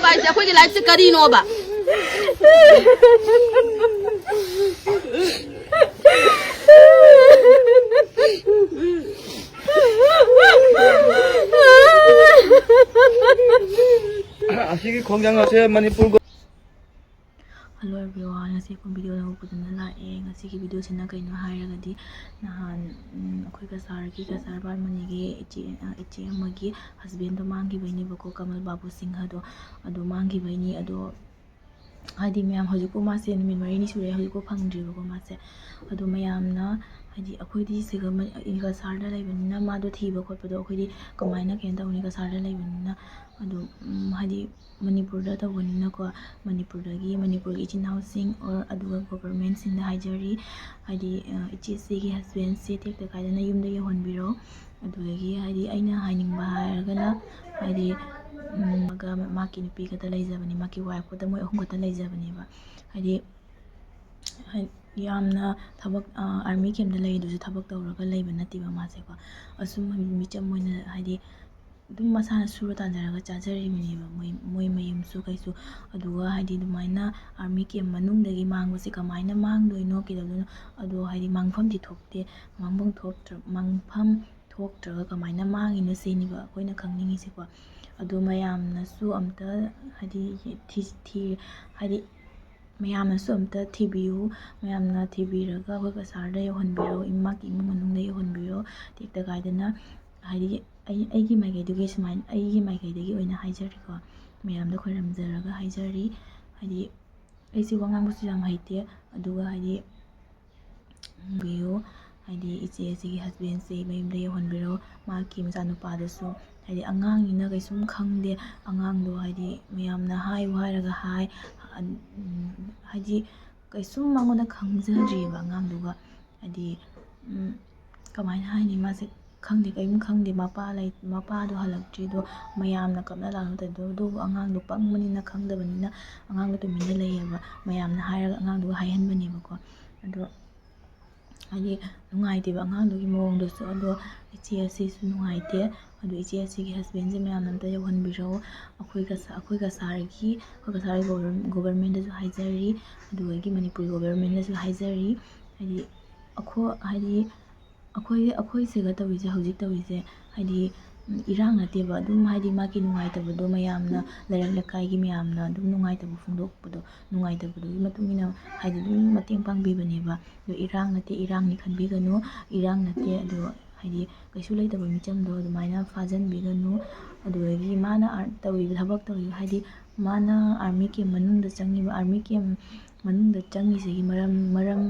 ꯈꯪꯗ꯭ꯔꯕ ꯍꯥꯏꯁꯦ ꯑꯩꯈꯣꯏꯒꯤ ꯂꯥꯏꯐꯁꯦ ꯀꯔꯤꯅꯣꯕ ꯑꯁꯤꯒꯤ ꯈꯣꯡꯖꯪ ꯑꯁꯦ ꯃꯅꯤꯄꯨꯔ ꯍꯜꯂꯣ ꯑꯦꯕ꯭ꯔꯤꯋꯥꯟ ꯉꯁꯤ ꯑꯩꯈꯣꯏ ꯚꯤꯗꯤꯑꯣ ꯑꯃ ꯄꯨꯗꯨꯅ ꯂꯥꯛꯑꯦ ꯉꯁꯤꯒꯤ ꯚꯤꯗꯤꯑꯣꯁꯤꯅ ꯀꯩꯅꯣ ꯍꯥꯏꯔꯒꯗꯤ ꯅꯍꯥꯟ ꯑꯩꯈꯣꯏ ꯀꯁꯥꯔ ꯕꯥꯔꯃꯅꯤꯒꯤ ꯏꯆꯦ ꯑꯃꯒꯤ ꯍꯁꯕꯦꯟꯗꯣ ꯃꯥꯡꯈꯤꯕꯩꯅꯦꯕꯀꯣ ꯀꯃꯜ ꯕꯥꯕꯨ ꯁꯤꯡꯍꯗꯣ ꯑꯗꯣ ꯃꯥꯡꯈꯤꯕꯩꯅꯤ ꯑꯗꯣ ꯍꯥꯏꯗꯤ ꯃꯌꯥꯝ ꯍꯧꯖꯤꯛꯄꯨ ꯃꯥꯁꯦ ꯅꯨꯃꯤꯠ 4ꯅꯤ ꯁꯨꯔꯦ ꯍꯧꯖꯤꯛꯄꯨ ꯐꯪꯗ꯭ꯔꯤꯕꯀꯣ ꯃꯥꯁꯦ ꯑꯗꯣ ꯃꯌꯥꯝꯅ ꯍꯥꯏꯗꯤ ꯑꯩꯈꯣꯏꯗꯤ ꯁꯤꯒ ꯀꯁꯥꯔꯗ ꯂꯩꯕꯅꯤꯅ ꯃꯥꯗꯣ ꯊꯤꯕ ꯈꯣꯠꯄꯗꯣ ꯑꯩꯈꯣꯏꯗꯤ ꯀꯃꯥꯏꯅ ꯀꯩꯅꯣ ꯇꯧꯅꯤ ꯀꯁꯥꯔꯗ ꯂꯩꯕꯅꯤꯅ ꯑꯗꯣ ꯍꯥꯏꯗꯤ ꯃꯅꯤꯄꯨꯔꯗ ꯇꯧꯕꯅꯤꯅꯀꯣ ꯃꯅꯤꯄꯨꯔꯒꯤ ꯏꯆꯤꯟ ꯏꯅꯥꯎꯁꯤꯡ ꯑꯗꯨꯒ ꯒꯣꯚꯔꯟꯃꯦꯟꯠꯁꯤꯡꯗ ꯍꯥꯏꯖꯔꯤ ꯍꯥꯏꯗꯤ ꯏꯆꯦꯁꯤꯒꯤ ꯍꯁꯕꯦꯟꯁꯦ ꯇꯦꯛꯇ ꯀꯥꯏꯗꯅ ꯌꯨꯝꯗ ꯌꯧꯍꯟꯕꯤꯔꯣ ꯑꯗꯨꯗꯒꯤ ꯍꯥꯏꯗꯤ ꯑꯩꯅ ꯍꯥꯏꯅꯤꯡꯕ ꯍꯥꯏꯔꯒꯅ ꯍꯥꯏꯗꯤ ꯃꯥꯒꯤ ꯅꯨꯄꯤ ꯈꯛꯇ ꯂꯩꯖꯕꯅꯤ ꯃꯥꯒꯤ ꯋꯥꯏꯐ ꯈꯛꯇ ꯃꯣꯏ 3 ꯈꯛꯇ ꯂꯩꯖꯕꯅꯦꯕ ꯍꯥꯏꯗꯤ ꯌꯥꯝꯅ ꯊꯕꯛ ꯑꯥꯔꯃꯤ ꯀꯦꯝꯞꯇ ꯂꯩꯗꯨꯁꯨ ꯊꯕꯛ ꯇꯧꯔꯒ ꯂꯩꯕ ꯅꯠꯇꯦꯕ ꯃꯥꯁꯦꯀꯣ ꯑꯁꯨꯝ ꯃꯤꯆꯝ ꯑꯣꯏꯅ ꯍꯥꯏꯗꯤ ꯑꯗꯨꯝ ꯃꯁꯥꯅ ꯁꯨꯔ ꯇꯥꯟꯖꯔꯒ ꯆꯥꯖꯔꯤꯕꯅꯦꯕ ꯃꯣꯏ ꯃꯌꯨꯝꯁꯨ ꯀꯩꯁꯨ ꯑꯗꯨꯒ ꯍꯥꯏꯗꯤ ꯑꯗꯨꯃꯥꯏꯅ ꯑꯥꯔꯃꯤ ꯀꯦꯝꯞ ꯃꯅꯨꯡꯗꯒꯤ ꯃꯥꯡꯕꯁꯦ ꯀꯃꯥꯏꯅ ꯃꯥꯡꯗꯣꯏꯅꯣ ꯀꯩꯗꯧꯗꯣꯏꯅꯣ ꯑꯗꯣ ꯍꯥꯏꯗꯤ ꯃꯥꯡꯐꯝꯗꯤ ꯊꯣꯛꯇꯦ ꯃꯥꯡꯐꯝ ꯊꯣꯛꯇ꯭ꯔꯒ ꯀꯃꯥꯏꯅ ꯃꯥꯡꯉꯤꯅꯣ ꯁꯤꯅꯦꯕ ꯑꯩꯈꯣꯏꯅ ꯈꯪꯅꯤꯡꯉꯤꯁꯦꯀꯣ ꯑꯗꯣ ꯃꯌꯥꯝꯅꯁꯨ ꯑꯝꯇ ꯍꯥꯏꯗꯤ ꯍꯥꯏꯗꯤ ꯃꯌꯥꯝꯅꯁꯨ ꯑꯝꯇ ꯊꯤꯕꯤꯌꯨ ꯃꯌꯥꯝꯅ ꯊꯤꯕꯤꯔꯒ ꯑꯩꯈꯣꯏ ꯀꯁꯥꯔꯗ ꯌꯧꯍꯟꯕꯤꯔꯣ ꯃꯥꯒꯤ ꯏꯃꯨꯡ ꯃꯅꯨꯡꯗ ꯌꯧꯍꯟꯕꯤꯔꯣ ꯇꯦꯛꯇ ꯀꯥꯏꯗꯅ ꯍꯥꯏꯗꯤ ꯑꯩꯒꯤ ꯃꯥꯏꯀꯩꯗꯒꯤ ꯑꯣꯏꯅ ꯍꯥꯏꯖꯔꯤꯀꯣ ꯃꯌꯥꯝꯗ ꯈꯣꯏꯔꯝꯖꯔꯒ ꯍꯥꯏꯖꯔꯤ ꯍꯥꯏꯗꯤ ꯑꯩꯁꯦ ꯋꯥ ꯉꯥꯡꯕꯁꯨ ꯌꯥꯝ ꯍꯩꯇꯦ ꯑꯗꯨꯒ ꯍꯥꯏꯗꯤ ꯍꯥꯏꯗꯤ ꯏꯆꯦ ꯑꯁꯤꯒꯤ ꯍꯁꯕꯦꯟꯁꯦ ꯃꯌꯨꯝꯗ ꯌꯧꯍꯟꯕꯤꯔꯣ ꯃꯥꯒꯤ ꯃꯆꯥꯅꯨꯄꯥꯗꯨꯁꯨ ꯍꯥꯏꯗꯤ ꯑꯉꯥꯡꯅꯤꯅ ꯀꯩꯁꯨꯝ ꯈꯪꯗꯦ ꯑꯉꯥꯡꯗꯣ ꯍꯥꯏꯗꯤ ꯃꯌꯥꯝꯅ ꯍꯥꯏꯌꯨ ꯍꯥꯏꯔꯒ ꯍꯥꯏꯗꯤ ꯀꯩꯁꯨꯝ ꯃꯉꯣꯟꯗ ꯈꯪꯖꯗ꯭ꯔꯤꯑꯕ ꯑꯉꯥꯡꯗꯨꯒ ꯍꯥꯏꯗꯤ ꯀꯃꯥꯏꯅ ꯍꯥꯏꯅꯤ ꯃꯥꯁꯦ ꯈꯪꯗꯦ ꯀꯔꯤꯝ ꯈꯪꯗꯦ ꯃꯄꯥꯗꯣ ꯍꯜꯂꯛꯇ꯭ꯔꯤꯗꯣ ꯃꯌꯥꯝꯅ ꯀꯞꯅ ꯂꯥꯛꯅ ꯇꯧꯗꯣ ꯑꯗꯨꯕꯨ ꯑꯉꯥꯡꯗꯣ ꯄꯪꯕꯅꯤꯅ ꯈꯪꯗꯕꯅꯤꯅ ꯑꯉꯥꯡꯗꯣ ꯇꯨꯃꯤꯟꯅ ꯂꯩꯌꯦꯕ ꯃꯌꯥꯝꯅ ꯍꯥꯏꯔꯒ ꯑꯉꯥꯡꯗꯨꯒ ꯍꯥꯏꯍꯟꯕꯅꯦꯕꯀꯣ ꯑꯗꯣ ꯍꯥꯏꯗꯤ ꯅꯨꯡꯉꯥꯏꯇꯦꯕ ꯑꯉꯥꯡꯗꯨꯒꯤ ꯃꯑꯣꯡꯗꯨꯁꯨ ꯑꯗꯣ ꯏꯆꯦ ꯑꯁꯤꯁꯨ ꯅꯨꯡꯉꯥꯏꯇꯦ ꯑꯗꯣ ꯏꯆꯦ ꯑꯁꯤꯒꯤ ꯍꯁꯕꯦꯟꯁꯦ ꯃꯌꯥꯝꯅ ꯑꯝꯇ ꯌꯧꯍꯟꯕꯤꯔꯛꯑꯣ ꯑꯩꯈꯣꯏ ꯀꯁꯥꯔꯒꯤ ꯒꯣꯚꯔꯟꯃꯦꯟꯠꯗꯁꯨ ꯍꯥꯏꯖꯔꯤ ꯑꯗꯨꯗꯒꯤ ꯃꯅꯤꯄꯨꯔ ꯒꯣꯚꯔꯟꯃꯦꯟꯠꯗꯁꯨ ꯍꯥꯏꯖꯔꯤ ꯍꯥꯏꯗꯤ ꯑꯩꯈꯣꯏ ꯁꯤꯒ ꯇꯧꯔꯤꯁꯦ ꯍꯧꯖꯤꯛ ꯇꯧꯔꯤꯁꯦ ꯍꯥꯏꯗꯤ ꯏꯔꯥꯡ ꯅꯠꯇꯦꯕ ꯑꯗꯨꯝ ꯍꯥꯏꯗꯤ ꯃꯥꯒꯤ ꯅꯨꯡꯉꯥꯏꯇꯕꯗꯣ ꯃꯌꯥꯝꯅ ꯂꯩꯔꯛ ꯂꯩꯀꯥꯏꯒꯤ ꯃꯌꯥꯝꯅ ꯑꯗꯨꯝ ꯅꯨꯡꯉꯥꯏꯇꯕ ꯐꯣꯡꯗꯣꯛꯄꯗꯣ ꯅꯨꯡꯉꯥꯏꯇꯕꯗꯨꯒꯤ ꯃꯇꯨꯡ ꯏꯟꯅ ꯍꯥꯏꯗꯤ ꯑꯗꯨꯝ ꯃꯇꯦꯡ ꯄꯥꯡꯕꯤꯕꯅꯦꯕ ꯑꯗꯣ ꯏꯔꯥꯡ ꯅꯠꯇꯦ ꯏꯔꯥꯡꯅꯤ ꯈꯟꯕꯤꯒꯅꯨ ꯏꯔꯥꯡ ꯅꯠꯇꯦ ꯑꯗꯣ ꯍꯥꯏꯗꯤ ꯀꯩꯁꯨ ꯂꯩꯇꯕ ꯃꯤꯆꯝꯗꯣ ꯑꯗꯨꯃꯥꯏꯅ ꯐꯥꯖꯟꯕꯤꯒꯅꯨ ꯑꯗꯨꯗꯒꯤ ꯃꯥꯅ ꯊꯕꯛ ꯇꯧꯔꯤꯕ ꯍꯥꯏꯗꯤ ꯃꯥꯅ ꯑꯥꯔꯃꯤ ꯀꯦꯝꯞ ꯃꯅꯨꯡꯗ ꯆꯪꯉꯤꯕ ꯑꯥꯔꯃꯤ ꯀꯦꯝꯞ ꯃꯅꯨꯡꯗ ꯆꯪꯉꯤꯁꯤꯒꯤ ꯃꯔꯝ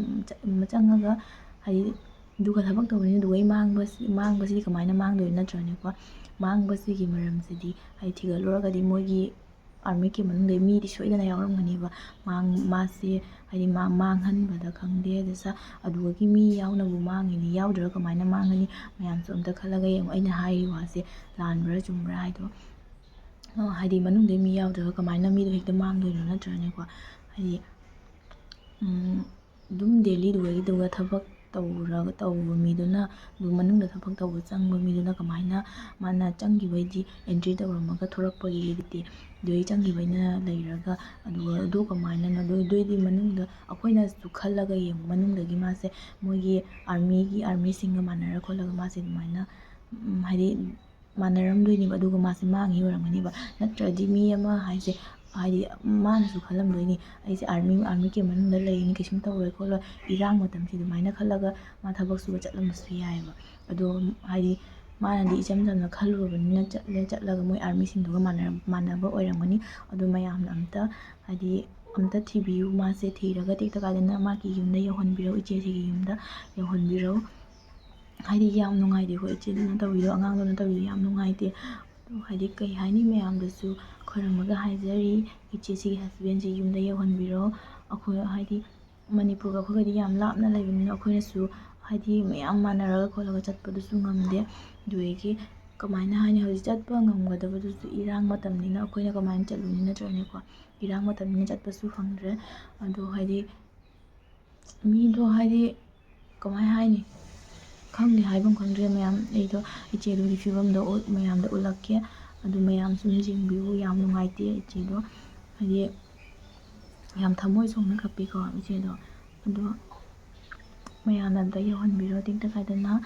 ꯆꯪꯉꯒ ꯍꯥꯏꯗꯤ ꯑꯗꯨꯒ ꯊꯕꯛ ꯇꯧꯕꯅꯤꯅ ꯑꯗꯨꯒꯩ ꯃꯥꯡꯕꯁꯤꯗꯤ ꯀꯃꯥꯏꯅ ꯃꯥꯡꯗꯣꯏꯅꯣ ꯅꯠꯇ꯭ꯔꯅꯦꯀꯣ ꯃꯥꯡꯕꯁꯤꯒꯤ ꯃꯔꯝꯁꯤꯗꯤ ꯍꯥꯏꯗꯤ ꯊꯤꯒꯠꯂꯨꯔꯒꯗꯤ ꯃꯣꯏꯒꯤ ꯑꯥꯔꯃꯤ ꯀꯦꯝꯞ ꯃꯅꯨꯡꯗ ꯃꯤꯗꯤ ꯁꯣꯏꯗꯅ ꯌꯥꯎꯔꯝꯒꯅꯦꯕ ꯃꯥꯁꯦ ꯍꯥꯏꯗꯤ ꯃꯥꯡꯍꯟꯕꯗ ꯈꯪꯗꯦ ꯑꯗꯨꯒꯤ ꯃꯤ ꯌꯥꯎꯅꯕꯨ ꯃꯥꯡꯉꯤꯅꯤ ꯌꯥꯎꯗ꯭ꯔꯒ ꯀꯃꯥꯏꯅ ꯃꯥꯡꯒꯅꯤ ꯃꯌꯥꯝꯁꯨ ꯑꯝꯇ ꯈꯜꯂꯒ ꯌꯦꯡꯉꯣ ꯑꯩꯅ ꯍꯥꯏꯔꯤꯕ ꯋꯥꯁꯦ ꯂꯥꯟꯕ꯭ꯔꯥ ꯆꯨꯝꯕ꯭ꯔꯥ ꯍꯥꯏꯗꯣ ꯍꯥꯏꯗꯤ ꯃꯅꯨꯡꯗ ꯃꯤ ꯌꯥꯎꯗ꯭ꯔꯒ ꯀꯃꯥꯏꯅ ꯃꯤꯗꯣ ꯍꯦꯛꯇ ꯃꯥꯡꯗꯣꯏꯅꯣ ꯅꯠꯇ꯭ꯔꯅꯦꯀꯣ ꯍꯥꯏꯗꯤ ꯑꯗꯨꯝ ꯗꯦꯜꯂꯤꯗꯨꯒ ꯊꯕꯛ ꯇꯧꯕ ꯃꯤꯗꯨꯅ ꯑꯗꯨ ꯃꯅꯨꯡꯗ ꯊꯕꯛ ꯇꯧꯕ ꯆꯪꯕ ꯃꯤꯗꯨꯅ ꯀꯃꯥꯏꯅ ꯃꯥꯅ ꯆꯪꯈꯤꯕꯩꯗꯤ ꯑꯦꯟꯇ꯭ꯔꯤ ꯇꯧꯔꯝꯃꯒ ꯊꯣꯔꯛꯄꯒꯤꯗꯤ ꯑꯗꯨꯗꯩ ꯆꯪꯈꯤꯕꯩꯅ ꯂꯩꯔꯒ ꯑꯗꯨ ꯀꯃꯥꯏꯅꯅꯣ ꯑꯗꯨꯏꯗꯤ ꯃꯅꯨꯡꯗ ꯑꯩꯈꯣꯏꯅꯁꯨ ꯈꯜꯂꯒ ꯌꯦꯡꯉꯨ ꯃꯅꯨꯡꯗꯒꯤ ꯃꯥꯁꯦ ꯃꯣꯏꯒꯤ ꯑꯥꯔꯃꯤꯁꯤꯡꯒ ꯃꯥꯟꯅꯔ ꯈꯣꯠꯂꯒ ꯃꯥꯁꯦ ꯑꯗꯨꯃꯥꯏꯅ ꯍꯥꯏꯗꯤ ꯃꯥꯟꯅꯔꯝꯗꯣꯏꯅꯦꯕ ꯑꯗꯨꯒ ꯃꯥꯁꯦ ꯃꯥꯡꯉꯤ ꯑꯣꯏꯔꯝꯒꯅꯦꯕ ꯅꯠꯇ꯭ꯔꯗꯤ ꯃꯤ ꯑꯃ ꯍꯥꯏꯁꯦ ꯍꯥꯏꯗꯤ ꯃꯥꯅꯁꯨ ꯈꯜꯂꯝꯗꯣꯏꯅꯤ ꯑꯩꯁꯦ ꯑꯥꯔꯃꯤ ꯀꯦꯝꯞ ꯃꯅꯨꯡꯗ ꯂꯩꯔꯤꯅꯤ ꯀꯩꯁꯨꯝ ꯇꯧꯔꯣꯏ ꯈꯣꯠꯂꯣꯏ ꯏꯔꯥꯡ ꯃꯇꯝꯁꯤ ꯑꯗꯨꯃꯥꯏꯅ ꯈꯜꯂꯒ ꯃꯥ ꯊꯕꯛ ꯁꯨꯕ ꯆꯠꯂꯝꯕꯁꯨ ꯌꯥꯏꯑꯕ ꯑꯗꯣ ꯍꯥꯏꯗꯤ ꯃꯥꯅꯗꯤ ꯏꯆꯝ ꯆꯝꯅ ꯈꯜꯂꯨꯔꯕꯅꯤ나 ꯆꯠꯂꯒ ꯃꯣꯏ ꯑꯥꯔꯃꯤꯁꯤꯡꯗꯨꯒ ꯃꯥꯟꯅꯕ ꯑꯣꯏꯔꯝꯒꯅꯤ ꯑꯗꯣ ꯃꯌꯥꯝꯅ ꯑꯝꯇ ꯊꯤꯕꯤꯌꯨ ꯃꯥꯁꯦ ꯊꯤꯔꯒ ꯇꯦꯛꯇ ꯀꯥꯏꯗꯅ ꯃꯥꯒꯤ ꯌꯨꯝꯗ ꯌꯧꯍꯟꯕꯤꯔꯣ ꯏꯆꯦꯁꯤꯒꯤ ꯌꯨꯝꯗ ꯌꯧꯍꯟꯕꯤꯔꯣ ꯍꯥꯏꯗꯤ ꯌꯥꯝ ꯅꯨꯡꯉꯥꯏꯇꯦꯀꯣ ꯏꯆꯦꯗꯨꯅ ꯇꯧꯔꯤꯗꯣ ꯑꯉꯥꯡꯗꯨꯅ ꯇꯧꯔꯤꯗꯣ ꯌꯥꯝ ꯅꯨꯡꯉꯥꯏꯇꯦ ꯑꯗꯣ ꯍꯥꯏꯗꯤ ꯀꯩ ꯍꯥꯏꯅꯤ ꯃꯌꯥꯝꯗꯁꯨ ꯈꯣꯏꯔꯝꯃꯒ ꯍꯥꯏꯖꯔꯤ ꯏꯆꯦꯁꯤꯒꯤ ꯍꯁꯕꯦꯟꯁꯤ ꯌꯨꯝꯗ ꯌꯧꯍꯟꯕꯤꯔꯣ ꯑꯩꯈꯣꯏ ꯍꯥꯏꯗꯤ ꯃꯅꯤꯄꯨꯔꯒ ꯑꯩꯈꯣꯏꯒꯗꯤ ꯌꯥꯝ ꯂꯥꯞꯅ ꯂꯩꯕꯅꯤꯅ ꯑꯩꯈꯣꯏꯅꯁꯨ ꯍꯥꯏꯗꯤ ꯃꯌꯥꯝ ꯃꯥꯟꯅꯔꯒ ꯈꯣꯠꯂꯒ ꯆꯠꯄꯗꯨꯁꯨ ꯉꯝꯗꯦ ꯑꯗꯨꯗꯒꯤ ꯀꯃꯥꯏꯅ ꯍꯥꯏꯅꯤ ꯍꯧꯖꯤꯛ ꯆꯠꯄ ꯉꯝꯒꯗꯕꯗꯨꯁꯨ ꯏꯔꯥꯡ ꯃꯇꯝꯅꯤꯅ ꯑꯩꯈꯣꯏꯅ ꯀꯃꯥꯏꯅ ꯆꯠꯂꯨꯅꯤ ꯅꯠꯇ꯭ꯔꯅꯦꯀꯣ ꯏꯔꯥꯡ ꯃꯇꯝꯅꯤꯅ ꯆꯠꯄꯁꯨ ꯐꯪꯗ꯭ꯔꯦ ꯑꯗꯣ ꯍꯥꯏꯗꯤ ꯃꯤꯗꯣ ꯍꯥꯏꯗꯤ ꯀꯃꯥꯏꯅ ꯍꯥꯏꯅꯤ ꯈꯪꯗꯦ ꯍꯥꯏꯐꯝ ꯈꯪꯗ꯭ꯔꯦ ꯃꯌꯥꯝ ꯑꯩꯗꯣ ꯏꯆꯦꯗꯨꯒꯤ ꯐꯤꯕꯝꯗꯣ ꯃꯌꯥꯝꯗ ꯎꯠꯂꯛꯀꯦ ꯑꯗꯨ ꯃꯌꯥꯝꯁꯨ ꯌꯦꯡꯕꯤꯌꯨ ꯌꯥꯝ ꯅꯨꯡꯉꯥꯏꯇꯦ ꯏꯆꯦꯗꯣ ꯍꯥꯏꯗꯤ ꯌꯥꯝ ꯊꯃꯣꯏ ꯁꯣꯛꯅ ꯀꯞꯄꯤꯀꯣ ꯏꯆꯦꯗꯣ ꯑꯗꯣ ꯃꯌꯥꯝꯅ ꯑꯝꯇ ꯌꯧꯍꯟꯕꯤꯔꯣ ꯇꯦꯛꯇ ꯀꯥꯏꯗꯅ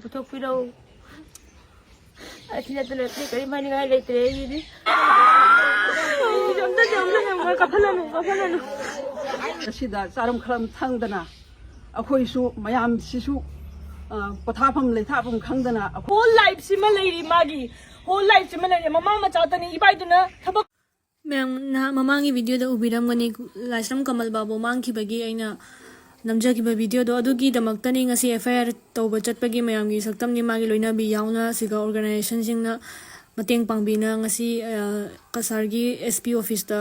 ꯄꯨꯊꯣꯛꯄꯤꯔꯛꯎ ꯑꯁꯤ ꯅꯠꯇꯅ ꯀꯔꯤ ꯍꯥꯏꯅꯤꯡꯉꯥꯏ ꯂꯩꯇ꯭ꯔꯦ ꯑꯩꯒꯤꯗꯤ ꯀꯞꯍꯜꯂꯅꯨ ꯑꯁꯤꯗ ꯆꯥꯔꯝ ꯈꯔꯝ ꯊꯪꯗꯅ ꯑꯩꯈꯣꯏꯁꯨ ꯃꯌꯥꯝꯁꯤꯁꯨ ꯄꯣꯊꯥꯐꯝ ꯂꯩꯊꯥꯐꯝ ꯈꯪꯗꯅ ꯍꯣꯜ ꯂꯥꯏꯐꯁꯤꯃ ꯂꯩꯔꯤ ꯃꯥꯒꯤ ꯍꯣꯜ ꯂꯥꯏꯐꯁꯤꯃ ꯂꯩꯔꯤ ꯃꯃꯥ ꯃꯆꯥꯇꯅꯤ ꯏꯕꯥꯏꯗꯨꯅ ꯊꯕꯛ ꯃꯌꯥꯝꯅ ꯃꯃꯥꯡꯒꯤ ꯚꯤꯗꯤꯑꯣꯗ ꯎꯕꯤꯔꯝꯒꯅꯤ ꯂꯥꯏꯁ꯭ꯔꯝ ꯀꯃꯜ ꯕꯥꯕꯨ ꯃꯥꯡꯈꯤꯕꯒꯤ ꯑꯩꯅ ꯅꯝꯖꯈꯤꯕ ꯚꯤꯗꯤꯑꯣꯗꯣ ꯑꯗꯨꯒꯤꯗꯃꯛꯇꯅꯤ ꯉꯁꯤ FIR ꯇꯧꯕ ꯆꯠꯄꯒꯤ ꯃꯌꯥꯝꯒꯤ ꯁꯛꯇꯝꯅꯤ ꯃꯥꯒꯤ ꯂꯣꯏꯅꯕꯤ ꯌꯥꯎꯅ ꯁꯤꯒ ꯑꯣꯔꯒꯅꯥꯏꯖꯦꯁꯟꯁꯤꯡꯅ ꯃꯇꯦꯡ ꯄꯥꯡꯕꯤꯅ ꯉꯁꯤ ꯀꯁꯥꯔꯒꯤ SP ꯑꯣꯐꯤꯁꯇ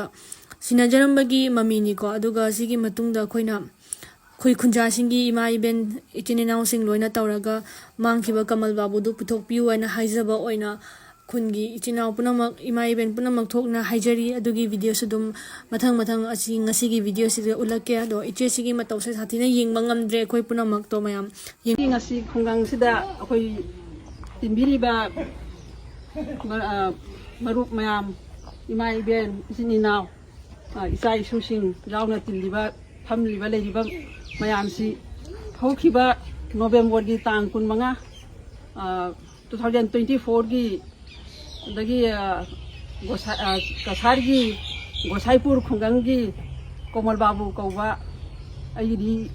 ꯁꯤꯟꯅꯖꯔꯝꯕꯒꯤ ꯃꯃꯤꯅꯤꯀꯣ ꯑꯗꯨꯒ ꯁꯤꯒꯤ ꯃꯇꯨꯡꯗ ꯑꯩꯈꯣꯏ ꯈꯨꯟꯖꯥꯁꯤꯡꯒꯤ ꯏꯃꯥ ꯏꯕꯦꯟ ꯏꯆꯤꯟ ꯏꯅꯥꯎꯁꯤꯡ ꯂꯣꯏꯅ ꯇꯧꯔꯒ ꯃꯥꯡꯈꯤꯕ ꯀꯃꯜ ꯕꯥꯕꯨꯗꯨ ꯄꯨꯊꯣꯛꯄꯤꯌꯨ ꯍꯥꯏꯅ ꯍꯥꯏꯖꯕ ꯑꯣꯏꯅ ꯈꯨꯟꯒꯤ ꯏꯆꯤꯟ ꯏꯅꯥꯎ ꯄꯨꯝꯅꯃꯛ ꯏꯃꯥ ꯏꯕꯦꯟ ꯄꯨꯝꯅꯃꯛ ꯊꯣꯛꯅ ꯍꯥꯏꯖꯔꯤ ꯑꯗꯨꯒꯤ ꯚꯤꯗꯤꯑꯣꯁꯨ ꯑꯗꯨꯝ ꯃꯊꯪ ꯑꯁꯤ ꯉꯁꯤꯒꯤ ꯚꯤꯗꯤꯑꯣꯁꯤꯗ ꯎꯠꯂꯛꯀꯦ ꯑꯗꯣ ꯏꯆꯦꯁꯤꯒꯤ ꯃꯇꯧꯁꯦ ꯁꯥꯊꯤꯅ ꯌꯦꯡꯕ ꯉꯝꯗ꯭ꯔꯦ ꯑꯩꯈꯣꯏ ꯄꯨꯝꯅꯃꯛꯇꯣ ꯃꯌꯥꯝ ꯉꯁꯤ ꯈꯨꯡꯒꯪꯁꯤꯗ ꯑꯩꯈꯣꯏ ꯇꯤꯟꯕꯤꯔꯤꯕ ꯃꯔꯨꯞ ꯃꯌꯥꯝ ꯏꯃꯥ ꯏꯕꯦꯟ ꯏꯆꯤꯟ ꯏꯅꯥꯎ ꯏꯆꯥ ꯏꯁꯨꯁꯤꯡ ꯌꯥꯎꯅ ꯇꯤꯜꯂꯤꯕ ꯐꯝꯂꯤꯕ ꯂꯩꯔꯤꯕ ꯃꯌꯥꯝꯁꯤ ꯍꯧꯈꯤꯕ ꯅꯣꯕꯦꯝꯕꯔꯒꯤ ꯇꯥꯡ 15 2024ꯒꯤ ꯑꯗꯒꯤ ꯀꯁꯥꯔꯒꯤ ꯒꯣꯁꯥꯏꯄꯨꯔ ꯈꯨꯡꯒꯪꯒꯤ ꯀꯣꯃꯜ ꯕꯥꯕꯨ ꯀꯧꯕ ꯑꯩꯒꯤꯗꯤ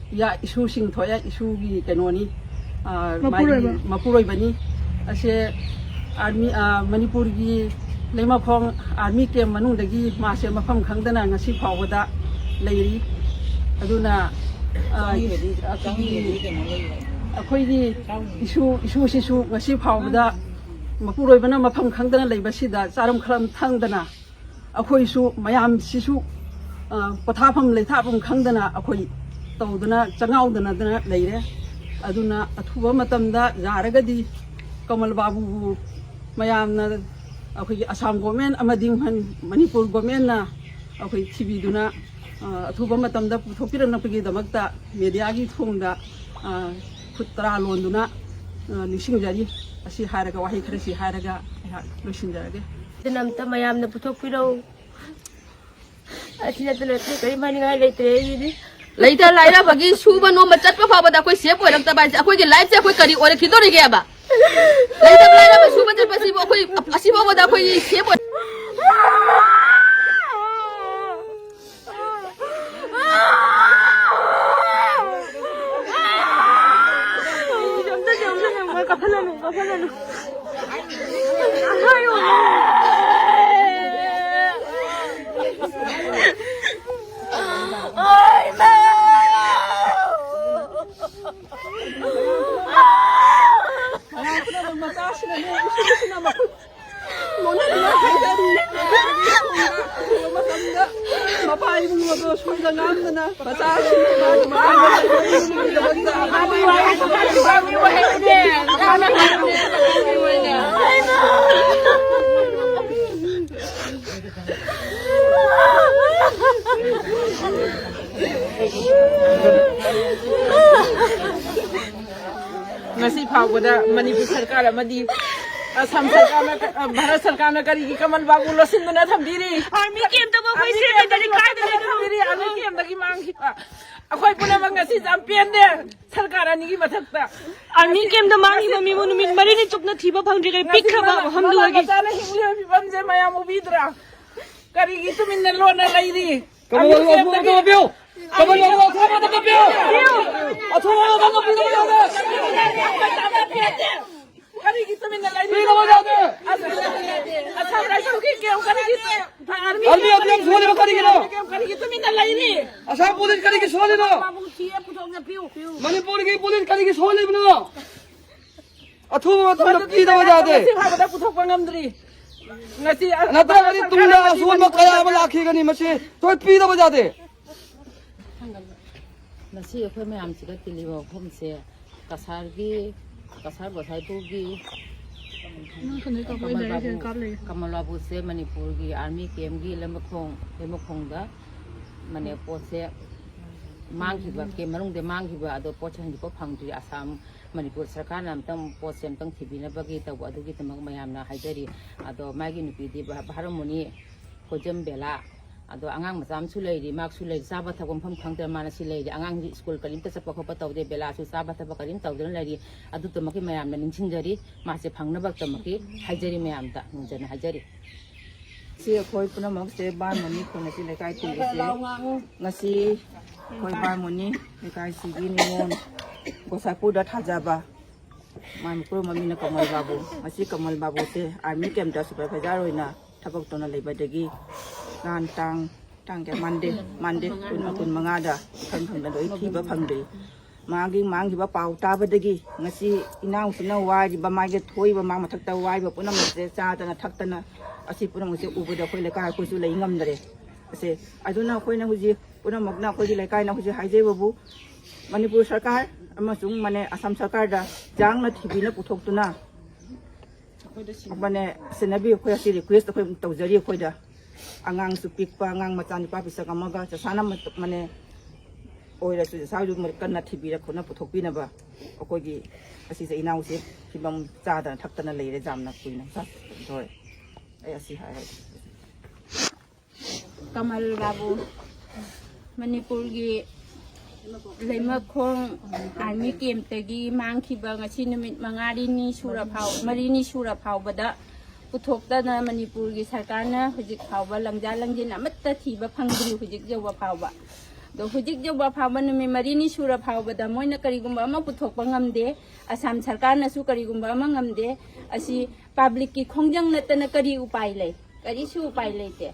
ꯏꯁꯨꯁꯤꯡ ꯊꯣꯛꯑꯦ ꯏꯁꯨꯒꯤ ꯀꯩꯅꯣꯅꯤ ꯃꯄꯨꯔꯣꯏꯕꯅꯤ ꯑꯁꯦ ꯑꯥꯔꯃꯤ ꯃꯅꯤꯄꯨꯔꯒꯤ ꯂꯩꯃꯈꯣꯡ ꯑꯥꯔꯃꯤ ꯀꯦꯝ ꯃꯅꯨꯡꯗꯒꯤ ꯃꯥꯁꯦ ꯃꯐꯝ ꯈꯪꯗꯅ ꯉꯁꯤ ꯐꯥꯎꯕꯗ ꯂꯩꯔꯤ ꯑꯗꯨꯅ ꯑꯩꯈꯣꯏꯒꯤ ꯏꯁꯨꯁꯤꯁꯨ ꯉꯁꯤ ꯐꯥꯎꯕꯗ ꯃꯄꯨꯔꯣꯏꯕꯅ ꯃꯐꯝ ꯈꯪꯗꯅ ꯂꯩꯕꯁꯤꯗ ꯆꯥꯔꯝ ꯈꯔꯝ ꯊꯪꯗꯅ ꯑꯩꯈꯣꯏꯁꯨ ꯃꯌꯥꯝꯁꯤꯁꯨ ꯄꯣꯊꯥꯐꯝ ꯂꯩꯊꯥꯐꯝ ꯈꯪꯗꯅ ꯑꯩꯈꯣꯏ ꯇꯧꯗꯅ ꯆꯉꯥꯎꯗꯅꯗꯅ ꯂꯩꯔꯦ ꯑꯗꯨꯅ ꯑꯊꯨꯕ ꯃꯇꯝꯗ ꯌꯥꯔꯒꯗꯤ ꯀꯃꯜ ꯕꯥꯕꯨꯕꯨ ꯃꯌꯥꯝꯅ ꯑꯩꯈꯣꯏꯒꯤ ꯑꯁꯥꯝ ꯒꯣꯔꯃꯦꯟ ꯑꯃꯗꯤ ꯃꯅꯤꯄꯨꯔ ꯒꯣꯔꯃꯦꯟꯅ ꯑꯩꯈꯣꯏ ꯊꯤꯕꯤꯗꯨꯅ ꯑꯊꯨꯕ ꯃꯇꯝꯗ ꯄꯨꯊꯣꯛꯄꯤꯔꯛꯅꯕꯒꯤꯗꯃꯛꯇ ꯃꯦꯗꯤꯌꯥꯒꯤ ꯊꯣꯡꯗ ꯈꯨꯠ ꯇꯔꯥ ꯂꯣꯟꯗꯨꯅ ꯅꯤꯡꯁꯤꯡꯖꯔꯤ ꯑꯁꯤ ꯍꯥꯏꯔꯒ ꯋꯥꯍꯩ ꯈꯔꯁꯤ ꯍꯥꯏꯔꯒ ꯑꯩꯍꯥꯛ ꯂꯣꯏꯁꯤꯟꯖꯔꯒꯦ ꯑꯗꯨꯅ ꯑꯝꯇ ꯃꯌꯥꯝꯅ ꯄꯨꯊꯣꯛꯄꯤꯔꯛꯎ ꯑꯁꯤ ꯅꯠꯇꯅ ꯀꯔꯤ ꯍꯥꯏꯅꯤꯡꯉꯥꯏ ꯂꯩꯇ꯭ꯔꯦ ꯑꯩꯒꯤꯗꯤ ꯂꯩꯇ ꯂꯥꯏꯔꯕꯒꯤ ꯁꯨꯕ ꯅꯣꯝꯕ ꯆꯠꯄ ꯐꯥꯎꯕꯗ ꯑꯩꯈꯣꯏ ꯁꯦꯞ ꯑꯣꯏꯔꯛꯇꯕ ꯍꯥꯏꯁꯦ ꯑꯩꯈꯣꯏꯒꯤ ꯂꯥꯏꯐꯁꯦ ꯑꯩꯈꯣꯏ ꯀꯔꯤ ꯑꯣꯏꯔꯛꯈꯤꯗꯣꯔꯤꯒꯦꯕ ꯂꯩꯇꯕ ꯂꯥꯏꯔꯕ ꯁꯨꯕ ꯆꯠꯄꯁꯤꯕꯨ ꯑꯩꯈꯣꯏ ꯑꯁꯤ ꯐꯥꯎꯕꯗ ꯑꯩꯈꯣꯏ ꯁꯦꯞ ꯑꯣꯏ ꯀꯞꯍꯜꯂꯅꯨ mapa ibung mo to soy lang na ngasi phawda manipur sarkar amadi Assam सरकार भारत सरकार ने करी कमल बाबू लसिन दुना थमदीरी आर्मी केम तब कोई से दरी काय दे थमदीरी आर्मी केम दगी मांगी अखोय पुना मंगसी चैंपियन दे सरकार अनि की मथकता आर्मी केम द मांगी मम्मी वो नुमित मरी ने चुपना थीबा फंगजे के पिखबा हम दुगी जाने हिमले बिबम जे माया मुबीदरा करी की तुम इन लोना लईरी कमल बाबू तो बियो कमल बाबू तो बियो अथवा तो बियो करेगी तुम इन लाइन में हो जाते अच्छा राइटर की क्यों करेगी आर्मी अभियान सोने में करेगी ना क्यों करेगी तुम इन लाइन असम पुलिस करेगी सोने ना बाबू सीए पुछोगे पियो मणिपुर की पुलिस करेगी सोने में ना अथवा तो की हो जाते भाबदा पुथोक पंगमद्री ngasi nata ari tungna asul ma kaya ba lakhi gani mase to pi da bajate ngasi akhoi mayam siga tiliba phomse kasar Gosaipur की कमल बाबू से मणिपुर की आर्मी केम की लेमखोंग दा मने पोसे ꯃꯥꯡꯈꯤꯕ ꯀꯦꯝ ꯃꯅꯨꯡꯗ ꯃꯥꯡꯈꯤꯕ ꯑꯗꯣ ꯄꯣꯠꯁꯦ ꯍꯟꯖꯤꯛꯐꯥꯎ ꯐꯪꯗ꯭ꯔꯤ ꯑꯁꯥꯝ ꯃꯅꯤꯄꯨꯔ ꯁꯔꯀꯥꯔꯅ ꯑꯝꯇꯪ ꯄꯣꯠꯁꯦ ꯑꯝꯇꯪ ꯊꯤꯕꯤꯅꯕꯒꯤ ꯇꯧꯕ ꯑꯗꯨꯒꯤꯗꯃꯛ ꯃꯌꯥꯝꯅ ꯍꯥꯏꯖꯔꯤ ꯑꯗꯣ ꯃꯥꯒꯤ ꯅꯨꯄꯤꯗꯤ ꯚꯥꯔꯃꯨꯅꯤ ꯈꯣꯏꯖꯝ ꯕꯦꯂꯥ ꯑꯗꯣ ꯑꯉꯥꯡ ꯃꯆꯥ ꯑꯃꯁꯨ ꯂꯩꯔꯤ ꯃꯥꯁꯨ ꯂꯩꯔꯤ ꯆꯥꯕ ꯊꯛꯄ ꯃꯐꯝ ꯈꯪꯗ꯭ꯔꯦ ꯃꯥꯅ ꯁꯤ ꯂꯩꯔꯤ ꯑꯉꯥꯡꯁꯤ ꯁ꯭ꯀꯨꯜ ꯀꯔꯤꯝꯇ ꯆꯠꯄ ꯈꯣꯠꯄ ꯇꯧꯗꯦ ꯕꯦꯂꯥꯁꯨ ꯆꯥꯕ ꯊꯛꯄ ꯀꯔꯤꯝ ꯇꯧꯗꯅ ꯂꯩꯔꯤ ꯑꯗꯨꯗꯃꯛꯀꯤ ꯃꯌꯥꯝꯅ ꯅꯤꯡꯁꯤꯡꯖꯔꯤ ꯃꯥꯁꯦ ꯐꯪꯅꯕꯒꯤꯗꯃꯛꯀꯤ ꯍꯥꯏꯖꯔꯤ ꯃꯌꯥꯝꯗ ꯅꯨꯡꯖꯅ ꯍꯥꯏꯖꯔꯤ ꯁꯤ ꯑꯩꯈꯣꯏ ꯄꯨꯝꯅꯃꯛꯁꯦ ꯕꯥꯔꯃꯨꯅꯤ ꯈꯨꯟꯅꯁꯤ ꯂꯩꯀꯥꯏ ꯇꯤꯜꯂꯤꯁꯦ ꯉꯁꯤ ꯑꯩꯈꯣꯏ ꯕꯥꯔꯃꯨꯅꯤ ꯂꯩꯀꯥꯏꯁꯤꯒꯤ ꯅꯤꯉꯣꯜ ꯒꯣꯁꯥꯏꯄꯨꯔꯗ ꯊꯥꯖꯕ ꯃꯅꯤꯄꯨꯔ ꯃꯃꯤꯡꯅ ꯀꯃꯜ ꯕꯥꯕꯨ ꯉꯁꯤ ꯀꯃꯜ ꯕꯥꯕꯨꯁꯦ ꯑꯥꯔꯃꯤ ꯀꯦꯝꯞꯇ ꯁꯨꯄꯔꯚꯥꯏꯖꯔ ꯑꯣꯏꯅ ꯊꯕꯛ ꯇꯧꯅ ꯂꯩꯕꯗꯒꯤ ꯅꯍꯥꯟ ꯇꯥꯡ ꯃꯥꯟꯗꯦ 25ꯗ ꯈꯪꯗ ꯂꯣꯏ ꯊꯤꯕ ꯐꯪꯗ꯭ꯔꯤ ꯃꯥꯡꯈꯤꯕ ꯄꯥꯎ ꯇꯥꯕꯗꯒꯤ ꯉꯁꯤ ꯏꯅꯥꯎꯁꯤꯅ ꯋꯥꯏꯔꯤꯕ ꯃꯥꯒꯤ ꯊꯣꯏꯕ ꯃꯥ ꯃꯊꯛꯇ ꯋꯥꯏꯕ ꯄꯨꯝꯅꯃꯛꯁꯦ ꯆꯥꯗꯅ ꯊꯛꯇꯅ ꯑꯁꯤ ꯄꯨꯝꯅꯃꯛꯁꯦ ꯎꯕꯗ ꯑꯩꯈꯣꯏ ꯂꯩꯀꯥꯏ ꯑꯩꯈꯣꯏꯁꯨ ꯂꯩ ꯉꯝꯗ꯭ꯔꯦ ꯑꯁꯦ ꯑꯗꯨꯅ ꯑꯩꯈꯣꯏꯅ ꯍꯧꯖꯤꯛ ꯄꯨꯝꯅꯃꯛꯅ ꯑꯩꯈꯣꯏꯒꯤ ꯂꯩꯀꯥꯏꯅ ꯍꯧꯖꯤꯛ ꯍꯥꯏꯖꯕꯕꯨ ꯃꯅꯤꯄꯨꯔ ꯁꯔꯀꯥꯔ ꯑꯃꯁꯨꯡ ꯑꯁꯥꯝ ꯁꯔꯀꯥꯔꯗ ꯌꯥꯡꯅ ꯊꯤꯕꯤꯅ ꯄꯨꯊꯣꯛꯇꯨꯅ ꯁꯦꯟꯅꯕꯤꯌꯨ ꯑꯩꯈꯣꯏ ꯑꯁꯤ ꯔꯤꯀ꯭ꯋꯦꯁ ꯑꯩꯈꯣꯏ ꯇꯧꯖꯔꯤ ꯑꯩꯈꯣꯏꯗ ꯑꯉꯥꯡꯁꯨ ꯄꯤꯛꯄ ꯑꯉꯥꯡ ꯃꯆꯥ ꯅꯨꯄꯥ ꯄꯤꯁꯛ ꯑꯃꯒ ꯆꯁꯥꯅ ꯑꯣꯏꯔꯁꯨ ꯆꯁꯥꯁꯨ ꯀꯟꯅ ꯊꯤꯕꯤꯔ ꯈꯣꯠꯅ ꯄꯨꯊꯣꯛꯄꯤꯅꯕ ꯑꯩꯈꯣꯏꯒꯤ ꯑꯁꯤꯁꯦ ꯏꯅꯥꯎꯁꯦ ꯐꯤꯕꯝ ꯆꯥꯗꯅ ꯊꯛꯇꯅ ꯂꯩꯔꯦ ꯌꯥꯝꯅ ꯀꯨꯏꯅ ꯍꯣꯏ ꯑꯩ ꯑꯁꯤ ꯍꯥꯏꯔꯒꯦ ꯀꯃꯜ ꯕꯥꯕꯨ ꯃꯅꯤꯄꯨꯔꯒꯤ ꯂꯩꯃꯈꯣꯡ ꯑꯥꯔꯃꯤ ꯀꯦꯝꯞꯇꯒꯤ ꯃꯥꯡꯈꯤꯕ ꯉꯁꯤ ꯅꯨꯃꯤꯠ ꯃꯔꯤꯅꯤ ꯁꯨꯔ ꯐꯥꯎꯕꯗ ꯄꯨꯊꯣꯛꯇꯅ ꯃꯅꯤꯄꯨꯔꯒꯤ ꯁꯔꯀꯥꯔꯅ ꯍꯧꯖꯤꯛ ꯐꯥꯎꯕ ꯂꯪꯖꯥ ꯂꯪꯖꯤꯟ ꯑꯃꯠꯇ ꯊꯤꯕ ꯐꯪꯗ꯭ꯔꯤ ꯍꯧꯖꯤꯛ ꯌꯧꯕ ꯐꯥꯎꯕ ꯑꯗꯣ ꯍꯧꯖꯤꯛ ꯌꯧꯕ ꯐꯥꯎꯕ ꯅꯨꯃꯤꯠ मरीनी ꯁꯨꯔ ꯐꯥꯎꯕꯗ ꯃꯣꯏꯅ ꯀꯔꯤꯒꯨꯝꯕ ꯑꯃ ꯄꯨꯊꯣꯛꯄ ꯉꯝꯗꯦ ꯑꯁꯥꯝ ꯁꯔꯀꯥꯔꯅꯁꯨ ꯀꯔꯤꯒꯨꯝꯕ ꯑꯃ ꯉꯝꯗꯦ ꯑꯁꯤ ꯄꯥꯕ꯭ꯂꯤꯛꯀꯤ ꯈꯣꯡꯖꯪ ꯅꯠꯇꯅ ꯀꯔꯤ ꯎꯄꯥꯏ ꯂꯩ ꯀꯔꯤꯁꯨ ꯎꯄꯥꯏ ꯂꯩꯇꯦ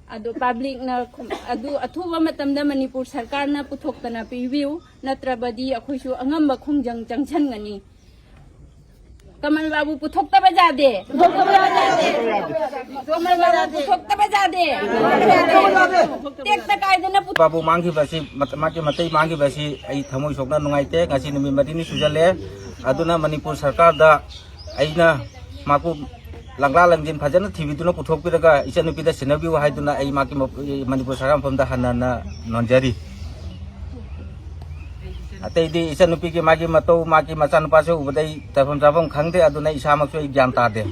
ꯑꯗꯣ ꯄꯥꯕ꯭ꯂꯤꯛꯅ ꯑꯗꯨ ꯑꯊꯨꯕ ꯃꯇꯝꯗ ꯃꯅꯤꯄꯨꯔ ꯁꯔꯀꯥꯔꯅ ꯄꯨꯊꯣꯛꯇꯅ ꯄꯤꯕꯤꯌꯨ ꯅꯠꯇ꯭ꯔꯕꯗꯤ ꯑꯩꯈꯣꯏꯁꯨ ꯑꯉꯝꯕ ꯈꯣꯡꯖꯪ ꯆꯪꯁꯟꯒꯅꯤ कमल बाबू पुथोक्तबा जादे कमल बाबू पुथोक्तबा जादे टेक्ता कायदना बाबू मांगी बसी माके मतई मांगी बसी आई थमोई सोकना नुंगाइते ngasi numi madini sujale aduna manipur sarkar da aina maku langla langjin phajana thibiduna puthokpiraga ichanupi da sinabiu haiduna ai maki manipur sarkar famda hanana nonjari अतैदी इचानुपी की मागी मतौ मागी मचानुपा से उबदई तफम जाफम खंगदे अदुना इसामक सो ज्ञान तादे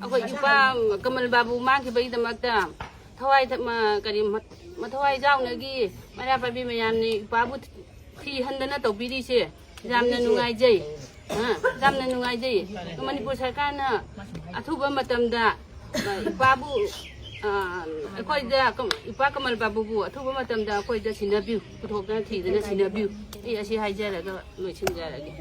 अखोई इपा कमल बाबू मांगी बई दमकता थवाई करी मथवाई जाउनगी मरा पाबी मयामनी बाबू थी हंदना तौबिरी से जामना नुंगाइजै जामना नुंगाइजै मणिपुर सरकारना अथुबा मतमदा बाबू अखोइदा इपा कमल बाबूबू अथुबा मतमदा अखोइदा सिनाबिउ पुथोकना थीदना सिनाबिउ ए असी हाइजरगा लोइसिनजरगे